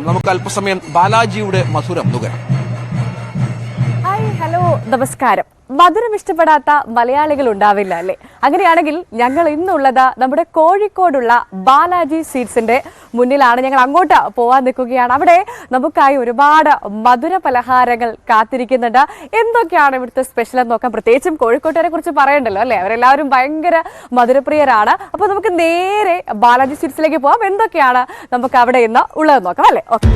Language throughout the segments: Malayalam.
നമുക്ക് അല്പസമയം ബാലാജിയുടെ മധുരം നുകരാം. ഹായ്, ഹലോ, നമസ്കാരം. മധുരം ഇഷ്ടപ്പെടാത്ത മലയാളികൾ ഉണ്ടാവില്ല അല്ലേ? അങ്ങനെയാണെങ്കിൽ ഞങ്ങൾ ഇന്നുള്ളത് നമ്മുടെ കോഴിക്കോടുള്ള ബാലാജി സ്വീറ്റ്സിന്റെ മുന്നിലാണ്. ഞങ്ങൾ അങ്ങോട്ട് പോവാൻ നിൽക്കുകയാണ്. അവിടെ നമുക്കായി ഒരുപാട് മധുര പലഹാരങ്ങൾ കാത്തിരിക്കുന്നുണ്ട്. എന്തൊക്കെയാണ് ഇവിടുത്തെ സ്പെഷ്യൽ എന്ന് നോക്കാം. പ്രത്യേകിച്ചും കോഴിക്കോട്ടുകാരെ കുറിച്ച് പറയണ്ടല്ലോ അല്ലേ? അവരെല്ലാവരും ഭയങ്കര മധുരപ്രിയരാണ്. അപ്പോൾ നമുക്ക് നേരെ ബാലാജി സ്വീറ്റ്സിലേക്ക് പോവാം. എന്തൊക്കെയാണ് നമുക്ക് അവിടെ ഇന്ന് ഉള്ളത് നോക്കാം അല്ലേ? ഓക്കെ.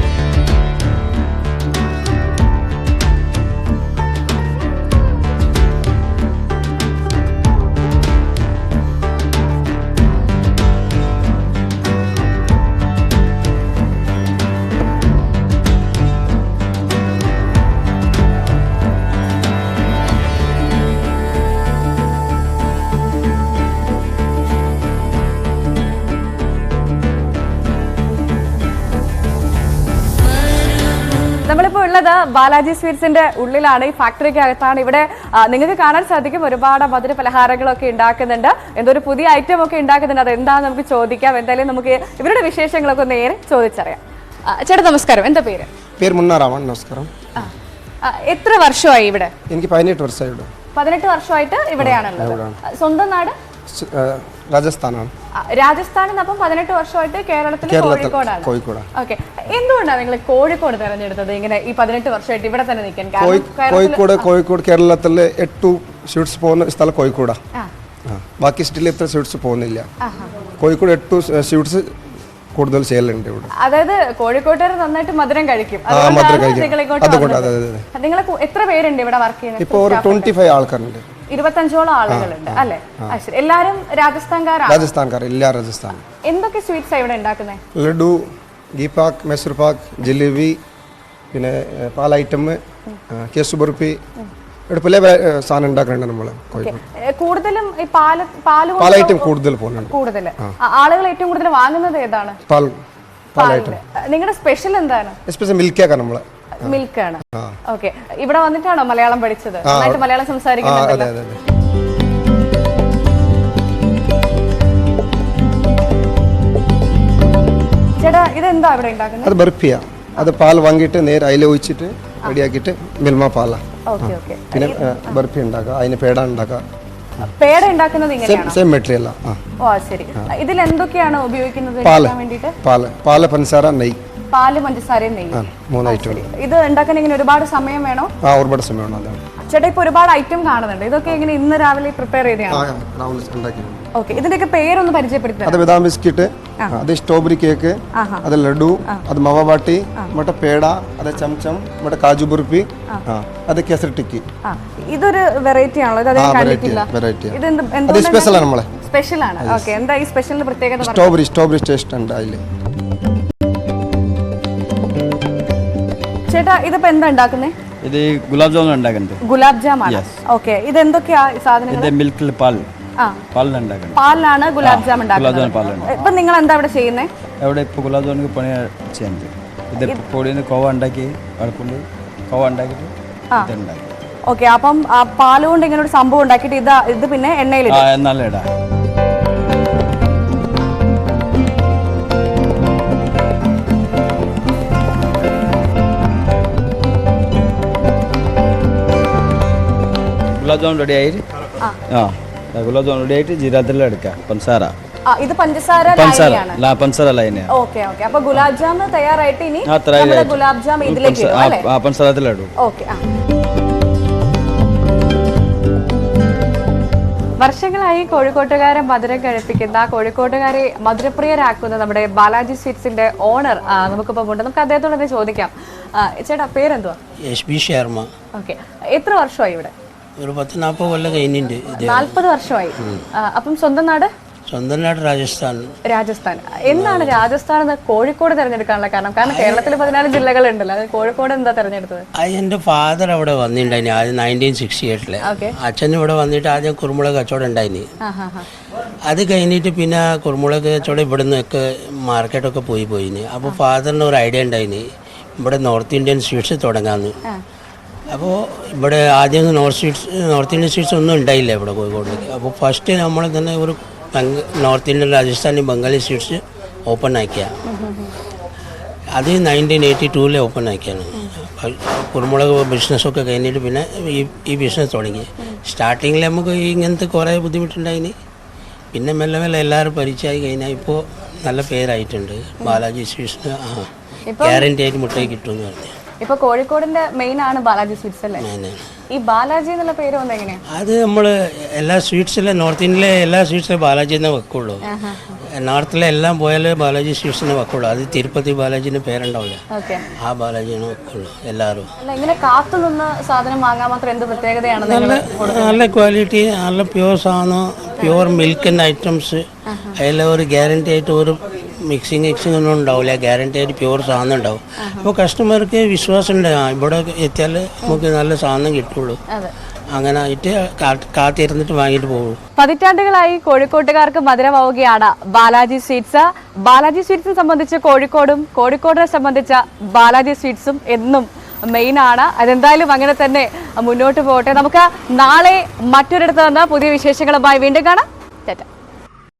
നമ്മളിപ്പോൾ ഉള്ളത് ബാലാജി സ്വീറ്റ്സിന്റെ ഉള്ളിലാണ്. ഈ ഫാക്ടറിക്ക് അകത്താണ്. ഇവിടെ നിങ്ങൾക്ക് കാണാൻ സാധിക്കും ഒരുപാട് മധുര പലഹാരങ്ങളൊക്കെ ഉണ്ടാക്കുന്നുണ്ട്. എന്തോ ഒരു പുതിയ ഐറ്റം ഒക്കെ ഉണ്ടാക്കുന്നുണ്ട്. അത് എന്താണെന്ന് നമുക്ക് ചോദിക്കാം. എന്തായാലും നമുക്ക് ഇവരുടെ വിശേഷങ്ങളൊക്കെ നേരെ ചോദിച്ചറിയാം. ചേട്ടാ നമസ്കാരം, എന്താ പേര്? പേര് മുന്നാറാവൻ. നമസ്കാരം. എത്ര വർഷമായി ഇവിടെ? എനിക്ക് 18 വർഷമായി. 18 വർഷമായിട്ട് ഇവിടെയാണുള്ളത്. സ്വന്തം നാട് രാജസ്ഥാനാണ്. രാജസ്ഥാനിൽ നിന്ന്. അപ്പം 18 വർഷമായിട്ട് കേരളത്തിൽ കോഴിക്കോടാണ്. ഓക്കെ. എന്തുകൊണ്ടാണ് നിങ്ങൾ കോഴിക്കോട് തെരഞ്ഞെടുത്തത്? ഇങ്ങനെ ഈ 18 വർഷമായിട്ട് ഇവിടെ തന്നെ നിൽക്കാൻ? കോഴിക്കോട് കേരളത്തിലെ 8 ഷൂട്ട്സ് പോകുന്ന സ്ഥലം കോഴിക്കോടാ. ബാക്കി സ്റ്റേറ്റിൽ ഇത്ര ഷൂട്ട്സ് പോകുന്നില്ല. കോഴിക്കോട് 8 ഷൂട്ട്സ് കൂടുതൽ ചെയ്യലുണ്ട് ഇവിടെ. അതായത് കോഴിക്കോട്ടുകാർ നന്നായിട്ട് മധുരം കഴിക്കും. നിങ്ങൾ എത്ര പേരുണ്ട് ഇവിടെ വർക്ക് ചെയ്യുന്നത്? ഇപ്പോൾ ഒരു 25 ആൾക്കാരുണ്ട്. 25ഓളം ആളുകളുണ്ട് അല്ലേ? എല്ലാരും രാജസ്ഥാൻകാരാണ്? രാജസ്ഥാൻകാർ, എല്ലാ രാജസ്ഥാൻ. എന്തൊക്കെ സ്വീറ്റ്സ് ഇവിടെ ഉണ്ടാക്കുന്നത്? ലഡു, ഗീ പാക്ക്, മൈസൂർ പാക്ക്, ജിലേബി, പിന്നെ പാൽ ഐറ്റം, കേസു ബർഫി, ഇവിടെ പല സാധനം ഉണ്ടാക്കുന്നുണ്ട് നമ്മൾ. കൂടുതലും ഈ പാൽ ഐറ്റം കൂടുതൽ പോകുന്നുണ്ട്. കൂടുതൽ ആളുകൾ ഏറ്റവും കൂടുതൽ വാങ്ങുന്നത് ഏതാണ്? പാൽ ഐറ്റം. നിങ്ങളുടെ സ്പെഷ്യൽ എന്താണ്? സ്പെഷ്യൽ മിൽക്ക് കേക്കാണ് നമ്മള്. മിൽക്കാണ്. ഓക്കെ. ഇവിടെ വന്നിട്ടാണോ മലയാളം പഠിച്ചത്? നന്നായിട്ട് മലയാളം സംസാരിക്കുന്നുണ്ടല്ലോ. ചേട്ടാ ഇതെന്താ ഇവിടെ ഉണ്ടാക്കുന്നത്? അത് ബർഫിയാ. അത് പാൽ വാങ്ങിയിട്ട് നേരെ അതിൽ ഒഴിച്ചിട്ട് റെഡിയാക്കിയിട്ട് മിൽമ പാലാ. പിന്നെ ബർഫി ഉണ്ടാക്കുക, അതിന് പേട ഉണ്ടാക്കുക. പേട ഉണ്ടാക്കുന്നത് ഇങ്ങനെയാണോ? Same material. ഓ ശരി. ഇതിൽ എന്തൊക്കെയാണ് ഉപയോഗിക്കുന്നത്? പാല്, പഞ്ചസാര, നെയ്യ്. പാല്, പഞ്ചസാരയും നെയ്യ്, 3 ഐറ്റം. ഇത് ഉണ്ടാക്കാൻ ഇങ്ങനെ ഒരുപാട് സമയം വേണോ? ഒരുപാട് സമയം വേണം. ചേട്ടാ ഇപ്പൊ ഒരുപാട് ഐറ്റം കാണുന്നുണ്ട്. ഇതൊക്കെ ഇങ്ങനെ ഇന്ന് രാവിലെ പ്രിപ്പയർ ചെയ്തതാണ്? ഓക്കെ. ഇതിന്റെയൊക്കെ പേരൊന്ന് പരിചയപ്പെടുത്തി. അത് ബദാം ബിസ്കിറ്റ്, അത് സ്ട്രോബെറി കേക്ക്, അത് ലഡു, അത് മവ ബാട്ടി, മറ്റേ പേട, അത് ചംചം, മറ്റേ കാജു ബർഫി, അത് കേസരി ടിക്കി. ഇതൊരു വെറൈറ്റി ആണല്ലോ? ഇത് ഞാൻ കണ്ടിട്ടില്ല. ഇത് സ്പെഷ്യൽ ആണ് നമ്മളെ. സ്പെഷ്യൽ ആണ്. ഓക്കെ. എന്താ ഈ സ്പെഷ്യലിന്റെ പ്രത്യേകത? സ്ട്രോബെറി ടേസ്റ്റ് ഉണ്ട് അതില്. ചേട്ടാ ഇതിപ്പോ എന്താ ഉണ്ടാക്കുന്നത്? ഇത് ഗുലാബ് ജാമുൻ ഉണ്ടാക്കുന്നത്. ഗുലാബ് ജാമാണ്. ഓക്കെ. ഇത് എന്തൊക്കെയാ സാധനങ്ങൾ? ഇത് മിൽക്കിൽ പാലിലാണ് ഗുലാബ് ജാം ഉണ്ടാക്കുന്നത്. ഇപ്പൊ നിങ്ങൾ എന്താ ഇവിടെ ചെയ്യുന്നത്? ഇവിടെ ഇപ്പൊ ഗുലാബ് ജാമുൻ പണി ചെയ്യുന്നത്. ഇത് പൊടിയിൽ കോവ ഉണ്ടാക്കി അടുപ്പുണ്ട്, കോവ ഉണ്ടാക്കിയിട്ട് ഇതുണ്ടാക്കി. ഓക്കെ. അപ്പം പാല് കൊണ്ട് ഇങ്ങനെ ഒരു സംഭവം ഉണ്ടാക്കിയിട്ട് ഇത് പിന്നെ എണ്ണയിൽ നല്ല ഇടാം. ഗുലാബ് ജാമുൻ റെഡി ആയിട്ട് ഗുലാബ് ജാമുൻ റെഡി ആയിട്ട് ജീരാത്തിൽ എടുക്കാം. പഞ്ചസാര, ഇത് പഞ്ചസാര ലൈനാണ്. Okay okay. അപ്പൊ ഗുലാബ് ജാം തയ്യാറായിട്ട് ഇനി ഗുലാബ് ജാം ഇതിലേക്ക് പഞ്ചസാരത്തിലിടും. ഓക്കെ. വർഷങ്ങളായി കോഴിക്കോട്ടുകാരെ മധുരം കഴിപ്പിക്കുന്ന, കോഴിക്കോട്ടുകാരെ മധുരപ്രിയരാക്കുന്ന നമ്മുടെ ബാലാജി സ്വീറ്റ്സിന്റെ ഓണർ നമുക്കിപ്പോൾ ഉണ്ട്. നമുക്ക് അദ്ദേഹത്തോട് തന്നെ ചോദിക്കാം. ചേട്ടാ പേരെന്തുവാ? ശർമ്മ. ഓക്കെ. എത്ര വർഷമായി ഇവിടെ? ഒരു 10-40 കൊല്ലം കഴിഞ്ഞിട്ടുണ്ട്. 40 വർഷമായി. അപ്പം സ്വന്തം നാട്? സ്വന്തം നാട് രാജസ്ഥാൻ. എന്താണ് രാജസ്ഥാൻ കോഴിക്കോട് തിരഞ്ഞെടുക്കാനുള്ള കാരണം? കാരണം കേരളത്തിൽ 14 ജില്ലകളുണ്ടല്ലോ, അത് കോഴിക്കോട് എന്താ തിരഞ്ഞെടുത്തത്? എൻ്റെ ഫാദർ അവിടെ വന്നിട്ടുണ്ടായിന് ആദ്യം 1968. അച്ഛൻ ഇവിടെ വന്നിട്ട് ആദ്യം കുരുമുളക് കച്ചവടം ഉണ്ടായിന്. അത് കഴിഞ്ഞിട്ട് പിന്നെ കുരുമുളക് കച്ചവടം ഇവിടെ നിന്നൊക്കെ മാർക്കറ്റൊക്കെ പോയിന്. അപ്പോൾ ഫാദറിന് ഒരു ഐഡിയ ഉണ്ടായിന് ഇവിടെ നോർത്ത് ഇന്ത്യൻ സ്വീറ്റ്സ് തുടങ്ങാമെന്ന്. അപ്പോൾ ഇവിടെ ആദ്യം നോർത്ത് ഇന്ത്യൻ സ്വീറ്റ്സ് ഒന്നും ഉണ്ടായില്ല ഇവിടെ കോഴിക്കോടിലേക്ക്. അപ്പോൾ ഫസ്റ്റ് നമ്മൾ തന്നെ ഒരു north Indian Rajasthani Bengali sweets open ആക്കിയ അത് 1982 ഓപ്പൺ ആക്കിയാണ്. കുരുമുളക് ബിസിനസ്സൊക്കെ കഴിഞ്ഞിട്ട് പിന്നെ ഈ ബിസിനസ് തുടങ്ങി. സ്റ്റാർട്ടിങ്ങിൽ നമുക്ക് ഇങ്ങനത്തെ കുറേ ബുദ്ധിമുട്ടുണ്ടായിന്. പിന്നെ മെല്ലെ മെല്ലെ എല്ലാവരും പരിചയമായി കഴിഞ്ഞാൽ ഇപ്പോൾ നല്ല പേരായിട്ടുണ്ട്. ബാലാജി സ്വീറ്റ്സിന് ഗ്യാരണ്ടി ആയിട്ട് മുട്ടായി കിട്ടുമെന്ന് പറഞ്ഞു. ഇപ്പൊ കോഴിക്കോടിന്റെ മെയിൻ ആണ് ബാലാജി സ്വീറ്റ്സ് അല്ലേ? ഈ ബാലാജി എന്നുള്ള പേര് വന്നത് എങ്ങനെയാ? അത് നമ്മൾ എല്ലാ സ്വീറ്റ്സിലെ നോർത്ത് ഇന്ത്യയിലെ എല്ലാ സ്വീറ്റ്സിലും ബാലാജി എന്നേ വെക്കുള്ളൂ. നോർത്തിലെ എല്ലാം പോയാൽ ബാലാജി സ്വീറ്റ്സിനെ വെക്കുള്ളൂ. അത് തിരുപ്പതി ബാലാജിന് പേരുണ്ടാവില്ല, ആ ബാലാജിനെ വെക്കുള്ളൂ എല്ലാവരും. ഇങ്ങനെ കാത്തു നിന്ന് സാധനം വാങ്ങാൻ മാത്രം എന്ത് പ്രത്യേകതയാണ്? നല്ല ക്വാളിറ്റി, നല്ല പ്യുവർ സാധനം, പ്യുവർ മിൽക്കിൻ്റെ ഐറ്റംസ്. അതിൽ ഒരു ഗ്യാരണ്ടി ആയിട്ട് ഒരു മിക്സിങ് ഒന്നും ഉണ്ടാവില്ല. ഗ്യാരണ്ടി ആയിട്ട് പ്യുവർ സാധനം ഉണ്ടാവും. അപ്പോൾ കസ്റ്റമർക്ക് വിശ്വാസം ഉണ്ട്, ഇവിടെ എത്തിയാൽ നമുക്ക് നല്ല സാധനം കിട്ടുള്ളൂ. അങ്ങനെ ആയിട്ട് കാത്തിരുന്നിട്ട് വാങ്ങിയിട്ട് പോകും. പതിറ്റാണ്ടുകളായി കോഴിക്കോട്ടുകാർക്ക് മധുരമാവുകയാണ് ബാലാജി സ്വീറ്റ്സ്. ബാലാജി സ്വീറ്റ്സിനെ സംബന്ധിച്ച് കോഴിക്കോടിനെ സംബന്ധിച്ച ബാലാജി സ്വീറ്റ്സും എന്നും മെയിനാണ്. അതെന്തായാലും അങ്ങനെ തന്നെ മുന്നോട്ട് പോകട്ടെ. നമുക്ക് നാളെ മറ്റൊരിടത്ത് നിന്ന് പുതിയ വിശേഷങ്ങളുമായി വീണ്ടും കാണാം. ടാറ്റ.